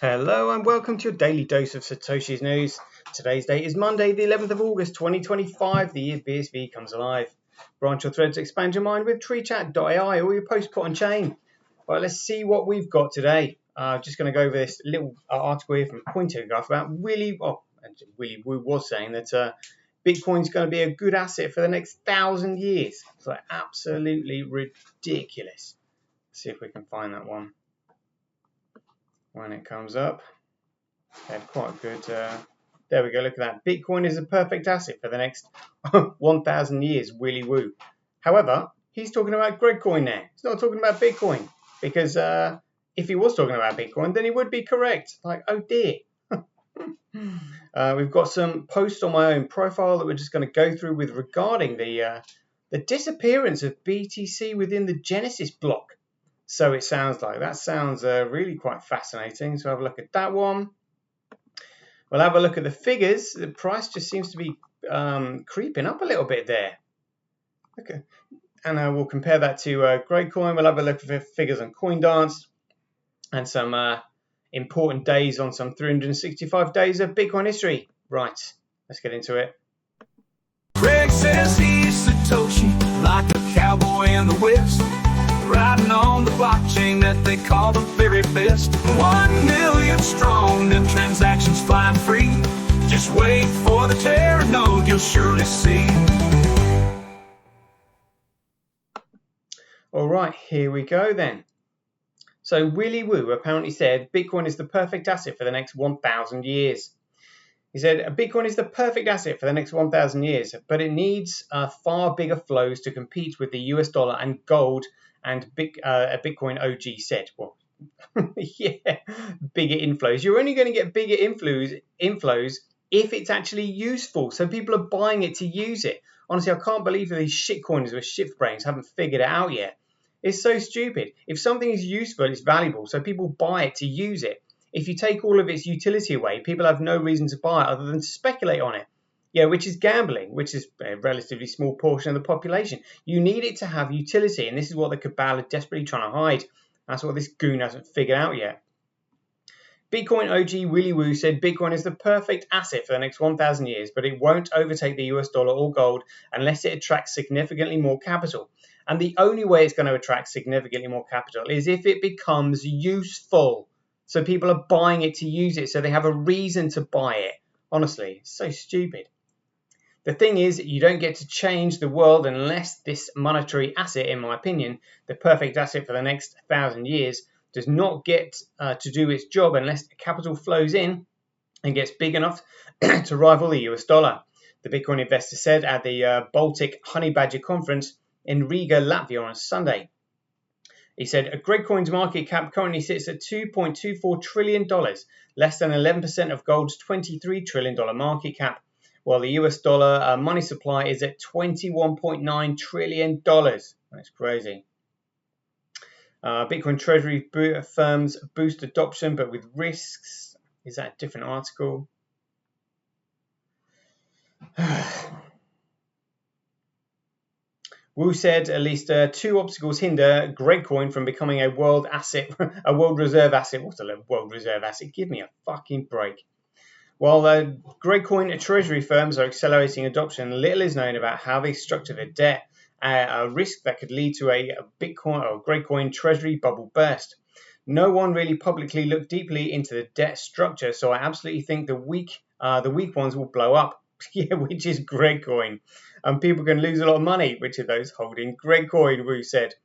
Hello and welcome to your daily dose of Satoshi's news. Today's date is Monday, the 11th of August, 2025. The year BSV comes alive. Branch your threads, expand your mind with treechat.ai or your post put on chain. Well, let's see what we've got today. Just going to go over this little article here from Cointelegraph about Willy Woo was saying that Bitcoin's going to be a good asset for the next 1,000 years. It's like absolutely ridiculous. Let's see if we can find that one when it comes up. Had quite good. There we go. Look at that. Bitcoin is a perfect asset for the next 1,000 years. Willy Woo. However, he's talking about GregCoin now. He's not talking about Bitcoin because if he was talking about Bitcoin, then he would be correct. Like, oh dear. We've got some posts on my own profile that we're just going to go through with regarding the disappearance of BTC within the Genesis block. So it sounds like that sounds really quite fascinating. So have a look at that one. We'll have a look at the figures. The price just seems to be creeping up a little bit there. Okay, and we'll compare that to GregCoin. We'll have a look at the figures on CoinDance and some important days on some 365 days of Bitcoin history. Right, let's get into it. Greg says he's Satoshi, like a cowboy in the West, riding on the blockchain that they call the very best. 1 million strong, and transactions flying free. Just wait for the Terra node, you'll surely see. All right, here we go then. So Willy Woo apparently said Bitcoin is the perfect asset for the next 1,000 years. He said Bitcoin is the perfect asset for the next 1,000 years, but it needs far bigger flows to compete with the US dollar and gold. And a Bitcoin OG said, well, yeah, bigger inflows. You're only going to get bigger inflows if it's actually useful. So people are buying it to use it. Honestly, I can't believe that these shitcoiners with shift brains haven't figured it out yet. It's so stupid. If something is useful, it's valuable. So people buy it to use it. If you take all of its utility away, people have no reason to buy it other than to speculate on it. Yeah, which is gambling, which is a relatively small portion of the population. You need it to have utility, and this is what the cabal are desperately trying to hide. That's what this goon hasn't figured out yet. Bitcoin OG Willy Woo said Bitcoin is the perfect asset for the next 1,000 years, but it won't overtake the US dollar or gold unless it attracts significantly more capital. And the only way it's going to attract significantly more capital is if it becomes useful. So people are buying it to use it, so they have a reason to buy it. Honestly, it's so stupid. The thing is, you don't get to change the world unless this monetary asset, in my opinion, the perfect asset for the next 1,000 years, does not get to do its job unless capital flows in and gets big enough to rival the US dollar. The Bitcoin investor said at the Baltic Honey Badger conference in Riga, Latvia on Sunday. He said, GregCoin's market cap currently sits at $2.24 trillion, less than 11% of gold's $23 trillion market cap, while the US dollar money supply is at $21.9 trillion. That's crazy. Bitcoin treasury firms boost adoption, but with risks. Is that a different article? Wu said at least 2 obstacles hinder GregCoin from becoming a world reserve asset. What's a world reserve asset? Give me a fucking break. While GregCoin treasury firms are accelerating adoption, little is known about how they structure their debt, a risk that could lead to a Bitcoin or GregCoin treasury bubble burst. No one really publicly looked deeply into the debt structure, so I absolutely think the weak ones will blow up. Yeah, which is GregCoin. And people can lose a lot of money, which are those holding GregCoin, Wu said.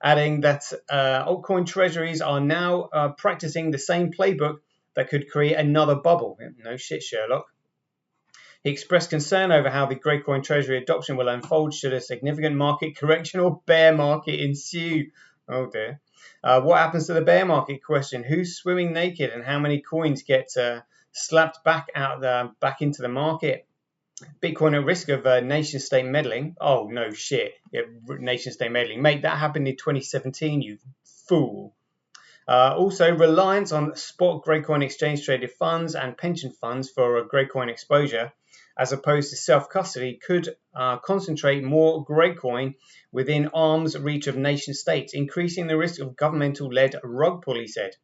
Adding that altcoin treasuries are now practicing the same playbook that could create another bubble. No shit, Sherlock. He expressed concern over how the GregCoin treasury adoption will unfold should a significant market correction or bear market ensue. Oh dear. What happens to the bear market question? Who's swimming naked and how many coins get slapped back into the market? Bitcoin at risk of nation-state meddling. Oh, no shit. Yeah, nation-state meddling. Mate, that happened in 2017, you fool. Also, reliance on spot GregCoin exchange-traded funds and pension funds for GregCoin exposure, as opposed to self-custody, could concentrate more GregCoin within arm's reach of nation-states, increasing the risk of governmental-led rug pull, he said.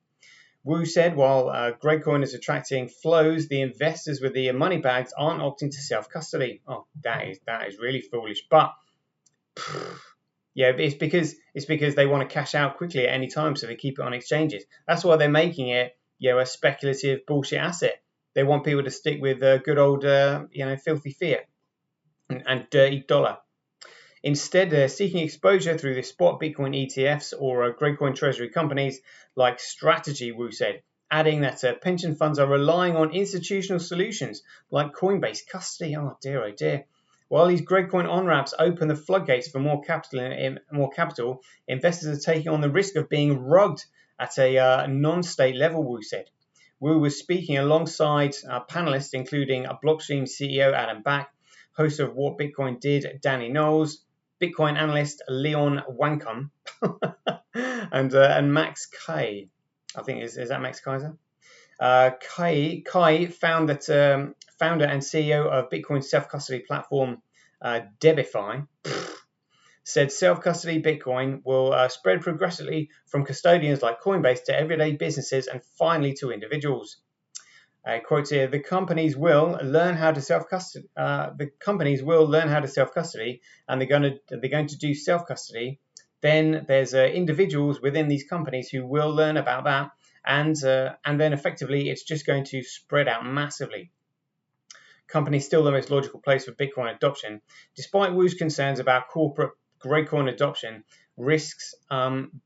Woo said, while GregCoin is attracting flows, the investors with the money bags aren't opting to self-custody. Oh, that is really foolish. But yeah, it's because they want to cash out quickly at any time, so they keep it on exchanges. That's why they're making it, a speculative bullshit asset. They want people to stick with good old, filthy fiat and dirty dollar. Instead, they're seeking exposure through the spot Bitcoin ETFs or GregCoin treasury companies like Strategy, Woo said, adding that pension funds are relying on institutional solutions like Coinbase custody. Oh dear. While these GregCoin on-ramps open the floodgates for more capital, investors are taking on the risk of being rugged at a non-state level, Woo said. Woo was speaking alongside panelists including Blockstream CEO Adam Back, host of What Bitcoin Did, Danny Knowles, Bitcoin analyst Leon Wankum, and Max Kai. I think is that Max Kaiser? Kai founder and CEO of Bitcoin self-custody platform Debify, said self-custody Bitcoin will spread progressively from custodians like Coinbase to everyday businesses and finally to individuals. Quote here: the companies will learn how to self-custody. And they're going to do self-custody. Then there's individuals within these companies who will learn about that, and then effectively it's just going to spread out massively. Companies still the most logical place for Bitcoin adoption, despite Woo's concerns about corporate GregCoin adoption risks.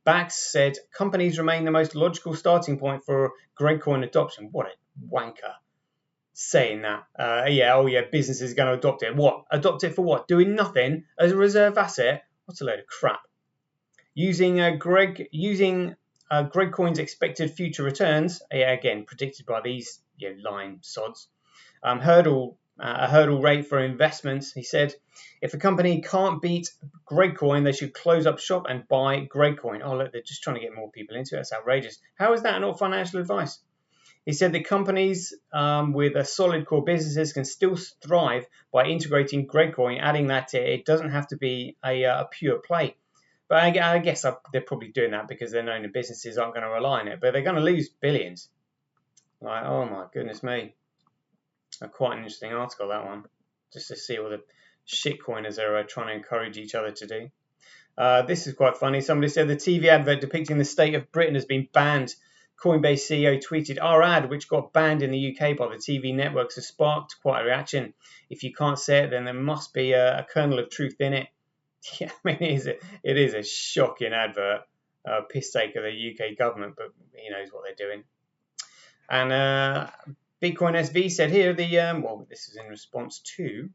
Bax said companies remain the most logical starting point for GregCoin adoption. What a wanker saying that. Business is going to adopt it. What? Adopt it for what? Doing nothing as a reserve asset? What's a load of crap. Using GregCoin's expected future returns, again predicted by these lying sods, a hurdle rate for investments. He said, if a company can't beat GregCoin, they should close up shop and buy GregCoin. Oh look, they're just trying to get more people into it. That's outrageous. How is that not financial advice? He said that companies with a solid core businesses can still thrive by integrating GregCoin, adding that it doesn't have to be a pure play. But I guess they're probably doing that because they're knowing the businesses aren't going to rely on it, but they're going to lose billions. Like, oh my goodness me. Quite an interesting article, that one, just to see what the shitcoiners are trying to encourage each other to do. This is quite funny. Somebody said the TV advert depicting the state of Britain has been banned. Coinbase CEO tweeted, our ad, which got banned in the UK by the TV networks, has sparked quite a reaction. If you can't say it, then there must be a kernel of truth in it. Yeah, I mean, it is a shocking advert, piss take of the UK government, but he knows what they're doing. And Bitcoin SV said here, this is in response to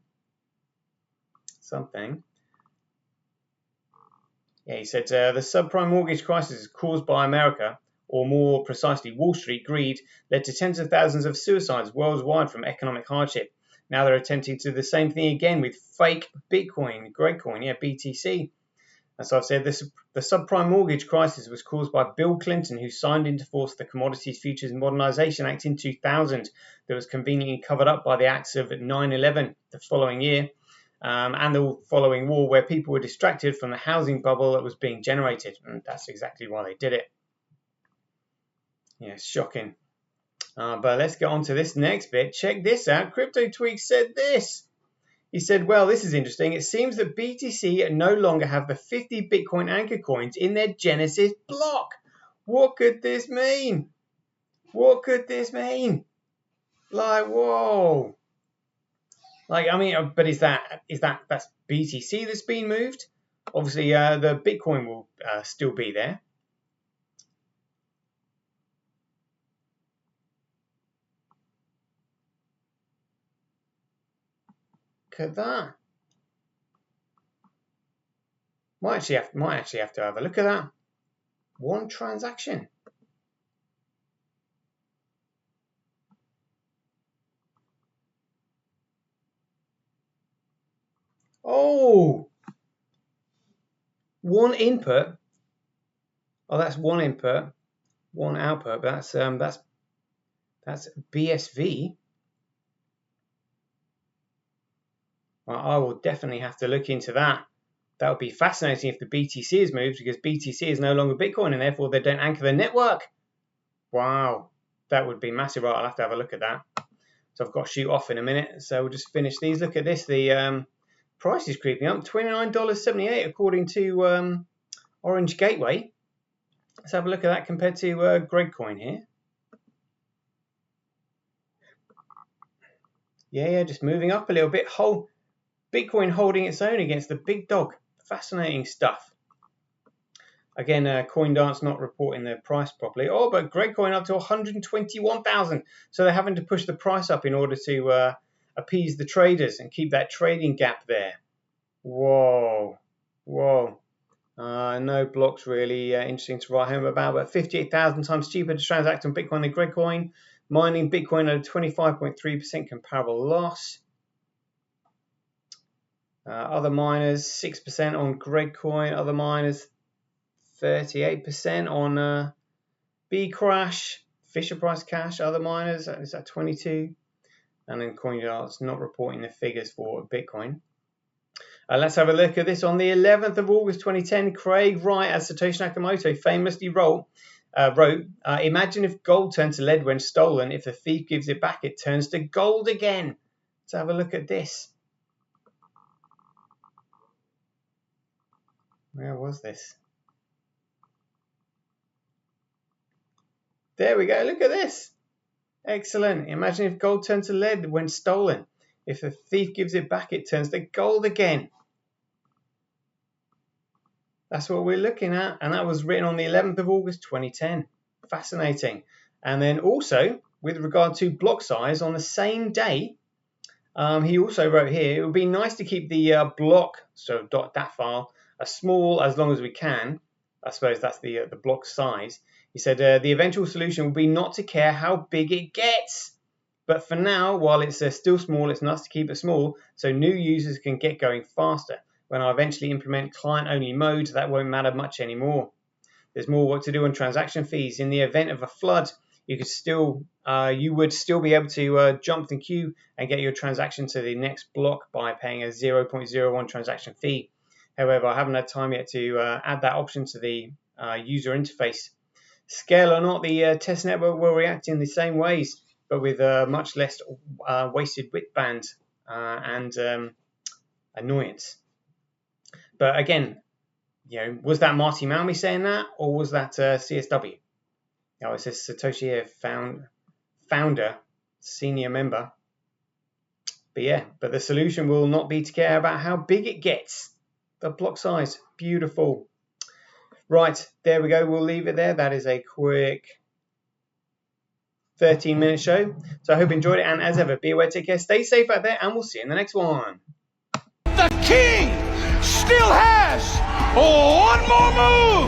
something. Yeah, he said the subprime mortgage crisis caused by America, or more precisely Wall Street greed, led to tens of thousands of suicides worldwide from economic hardship. Now they're attempting to do the same thing again with fake Bitcoin, GregCoin, BTC. And so I've said the subprime mortgage crisis was caused by Bill Clinton, who signed into force the Commodities Futures Modernization Act in 2000 that was conveniently covered up by the acts of 9/11 the following year and the following war, where people were distracted from the housing bubble that was being generated. And that's exactly why they did it. Yeah, shocking. But let's get on to this next bit. Check this out. CryptoTweak said this. He said, well, this is interesting. It seems that BTC no longer have the 50 Bitcoin anchor coins in their Genesis block. What could this mean? What could this mean? Like, whoa. Like, I mean, but that's BTC that's been moved? Obviously, the Bitcoin will still be there. Look at that. Might actually have to have a look at that. One transaction. Oh, one input. Oh, that's one input, one output. But that's BSV. Well, I will definitely have to look into that. That would be fascinating if the BTC is moved, because BTC is no longer Bitcoin and therefore they don't anchor the network. Wow, that would be massive. Right, I'll have to have a look at that. So I've got to shoot off in a minute. So we'll just finish these. Look at this. The price is creeping up. $29.78 according to Orange Gateway. Let's have a look at that compared to GregCoin here. Yeah, just moving up a little bit. Bitcoin holding its own against the big dog. Fascinating stuff. Again, CoinDance not reporting their price properly. Oh, but GregCoin up to 121,000. So they're having to push the price up in order to appease the traders and keep that trading gap there. Whoa. No blocks really interesting to write home about, but 58,000 times cheaper to transact on Bitcoin than GregCoin. Mining Bitcoin at a 25.3% comparable loss. Other miners, 6% on GregCoin. Other miners, 38% on Bcrash, Fisher Price Cash. Other miners is at 22%, and then CoinDance not reporting the figures for Bitcoin. Let's have a look at this. On the 11th of August 2010, Craig Wright, as Satoshi Nakamoto famously wrote, imagine if gold turned to lead when stolen. If the thief gives it back, it turns to gold again. Let's have a look at this. Where was this? There we go. Look at this. Excellent. Imagine if gold turned to lead when stolen. If the thief gives it back, it turns to gold again. That's what we're looking at. And that was written on the 11th of August 2010. Fascinating. And then also, with regard to block size, on the same day, he also wrote here, it would be nice to keep the block, so .dat file, as small as long as we can. I suppose that's the block size. He said the eventual solution will be not to care how big it gets. But for now, while it's still small, it's nice to keep it small so new users can get going faster. When I eventually implement client-only mode, that won't matter much anymore. There's more work to do on transaction fees. In the event of a flood, you would still be able to jump the queue and get your transaction to the next block by paying a 0.01 transaction fee. However, I haven't had time yet to add that option to the user interface. Scale or not, the test network will react in the same ways, but with much less wasted width band and annoyance. But again, was that Marty Malmy saying that, or was that CSW? Now it says Satoshi here, founder, senior member. But the solution will not be to care about how big it gets. The block size, beautiful. Right, there we go. We'll leave it there. That is a quick 13-minute show. So I hope you enjoyed it. And as ever, be aware, take care, stay safe out there, and we'll see you in the next one. The king still has one more move.